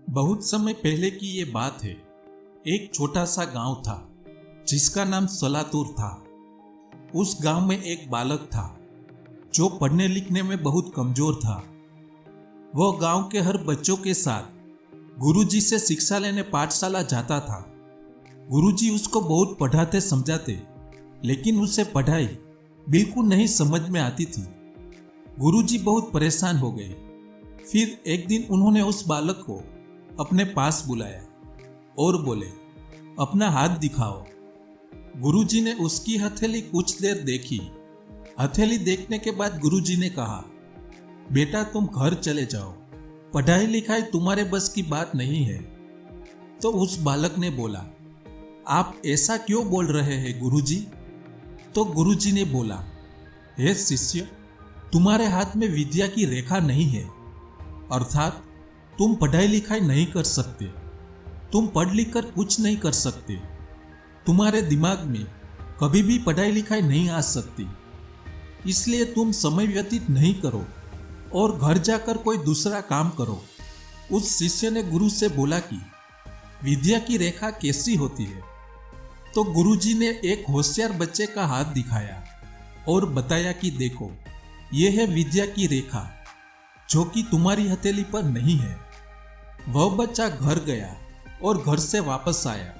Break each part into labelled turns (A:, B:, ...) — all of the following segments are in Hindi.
A: बहुत समय पहले की ये बात है। एक छोटा सा गांव था जिसका नाम सलातूर था। उस गांव में एक बालक था जो पढ़ने लिखने में बहुत कमजोर था। वह गांव के हर बच्चों के साथ गुरुजी से शिक्षा लेने पाठशाला जाता था। गुरुजी उसको बहुत पढ़ाते समझाते, लेकिन उसे पढ़ाई बिल्कुल नहीं समझ में आती थी। गुरुजी बहुत परेशान हो गए। फिर एक दिन उन्होंने उस बालक को अपने पास बुलाया और बोले, अपना हाथ दिखाओ। गुरुजी ने उसकी हथेली कुछ देर देखी। हथेली देखने के बाद गुरुजी ने कहा, बेटा तुम घर चले जाओ, पढ़ाई लिखाई तुम्हारे बस की बात नहीं है। तो उस बालक ने बोला, आप ऐसा क्यों बोल रहे हैं गुरुजी? तो गुरुजी ने बोला, हे शिष्य, तुम्हारे हाथ में विद्या की रेखा नहीं है, अर्थात तुम पढ़ाई लिखाई नहीं कर सकते। तुम पढ़ लिख कर कुछ नहीं कर सकते। तुम्हारे दिमाग में कभी भी पढ़ाई लिखाई नहीं आ सकती। इसलिए तुम समय व्यतीत नहीं करो और घर जाकर कोई दूसरा काम करो। उस शिष्य ने गुरु से बोला कि विद्या की रेखा कैसी होती है? तो गुरुजी ने एक होशियार बच्चे का हाथ दिखाया और बताया कि देखो, यह है विद्या की रेखा जो कि तुम्हारी हथेली पर नहीं है। वह बच्चा घर गया और घर से वापस आया।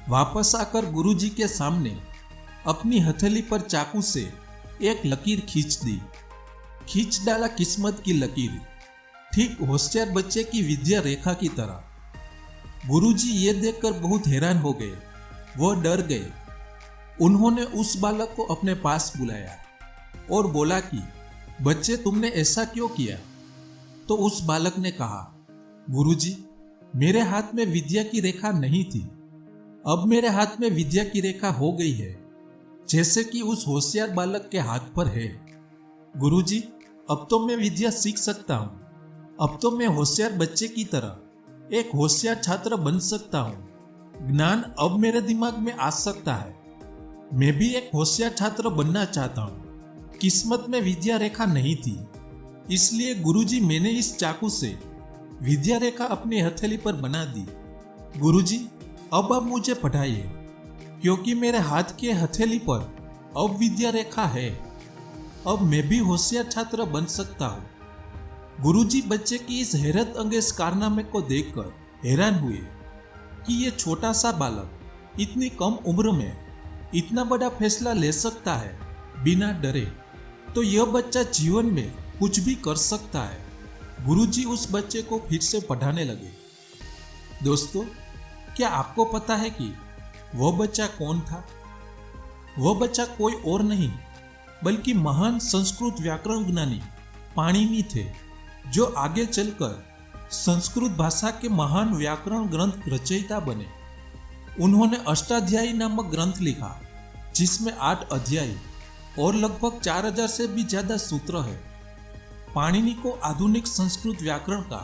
A: वापस आकर गुरुजी के सामने अपनी हथेली पर चाकू से एक लकीर खींच दी। खींच डाला किस्मत की लकीर, ठीक होशियार बच्चे की विद्या रेखा की तरह। गुरुजी ये देखकर बहुत हैरान हो गए। वह डर गए। उन्होंने उस बालक को अपने पास बुलाया और बोला कि बच्चे, तुमने ऐसा क्यों किया? तो उस बालक ने कहा, गुरुजी, मेरे हाथ में विद्या की रेखा नहीं थी, अब मेरे हाथ में विद्या की रेखा हो गई है, जैसे कि उस होशियार बालक के हाथ पर है। गुरुजी, अब तो मैं विद्या सीख सकता हूँ। अब तो मैं होशियार बच्चे की तरह एक होशियार छात्र बन सकता हूँ। ज्ञान अब मेरे दिमाग में आ सकता है। मैं भी एक होशियार छात्र बनना चाहता हूँ। किस्मत में विद्या रेखा नहीं थी, इसलिए गुरुजी मैंने इस चाकू से विद्या रेखा अपनी हथेली पर बना दी। गुरुजी, अब आप मुझे पढ़ाइए, क्योंकि मेरे हाथ के हथेली पर अब विद्या रेखा है। अब मैं भी होशियार छात्र बन सकता हूँ। गुरुजी बच्चे की इस हैरत अंगेज कारनामे को देखकर हैरान हुए कि ये छोटा सा बालक इतनी कम उम्र में इतना बड़ा फैसला ले सकता है बिना डरे। तो यह बच्चा जीवन में कुछ भी कर सकता है। गुरुजी उस बच्चे को फिर से पढ़ाने लगे। दोस्तों, क्या आपको पता है कि वह बच्चा कौन था? वह बच्चा कोई और नहीं बल्कि महान संस्कृत व्याकरण ज्ञानी पाणिनि थे, जो आगे चलकर संस्कृत भाषा के महान व्याकरण ग्रंथ रचयिता बने। उन्होंने अष्टाध्यायी नामक ग्रंथ लिखा, जिसमें 8 अध्याय और लगभग 4000 से भी ज्यादा सूत्र है। पाणिनि को आधुनिक संस्कृत व्याकरण का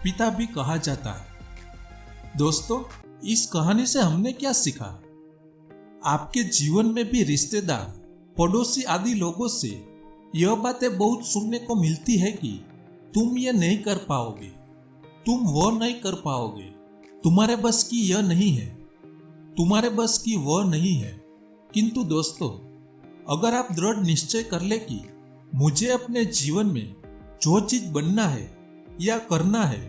A: पिता भी कहा जाता है। दोस्तों, इस कहानी से हमने क्या सीखा? आपके जीवन में भी रिश्तेदार, पड़ोसी आदि लोगों से यह बातें बहुत सुनने को मिलती है कि तुम ये नहीं कर पाओगे, तुम वो नहीं कर पाओगे, तुम्हारे बस की यह नहीं है, तुम्हारे बस की वह नहीं है। किंतु दोस्तों, अगर आप दृढ़ निश्चय कर ले कि मुझे अपने जीवन में जो चीज बनना है या करना है,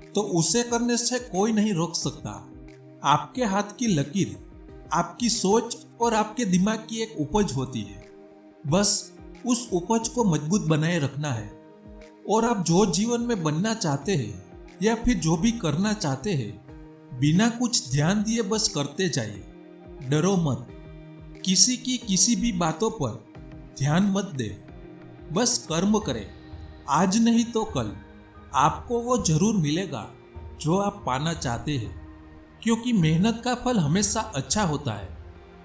A: तो उसे करने से कोई नहीं रोक सकता। आपके हाथ की लकीर आपकी सोच और आपके दिमाग की एक उपज होती है। बस उस उपज को मजबूत बनाए रखना है और आप जो जीवन में बनना चाहते हैं या फिर जो भी करना चाहते हैं, बिना कुछ ध्यान दिए बस करते जाइए। डरो मत, किसी की किसी भी बातों पर ध्यान मत दे, बस कर्म करें। आज नहीं तो कल आपको वो जरूर मिलेगा जो आप पाना चाहते हैं, क्योंकि मेहनत का फल हमेशा अच्छा होता है।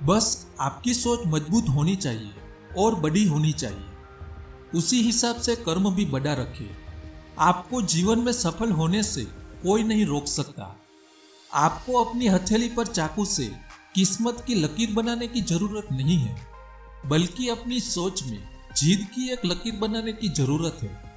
A: बस आपकी सोच मजबूत होनी चाहिए और बड़ी होनी चाहिए। उसी हिसाब से कर्म भी बड़ा रखिए। आपको जीवन में सफल होने से कोई नहीं रोक सकता। आपको अपनी हथेली पर चाकू से किस्मत की लकीर बनाने की जरूरत नहीं है, बल्कि अपनी सोच में जीत की एक लकीर बनाने की जरूरत है।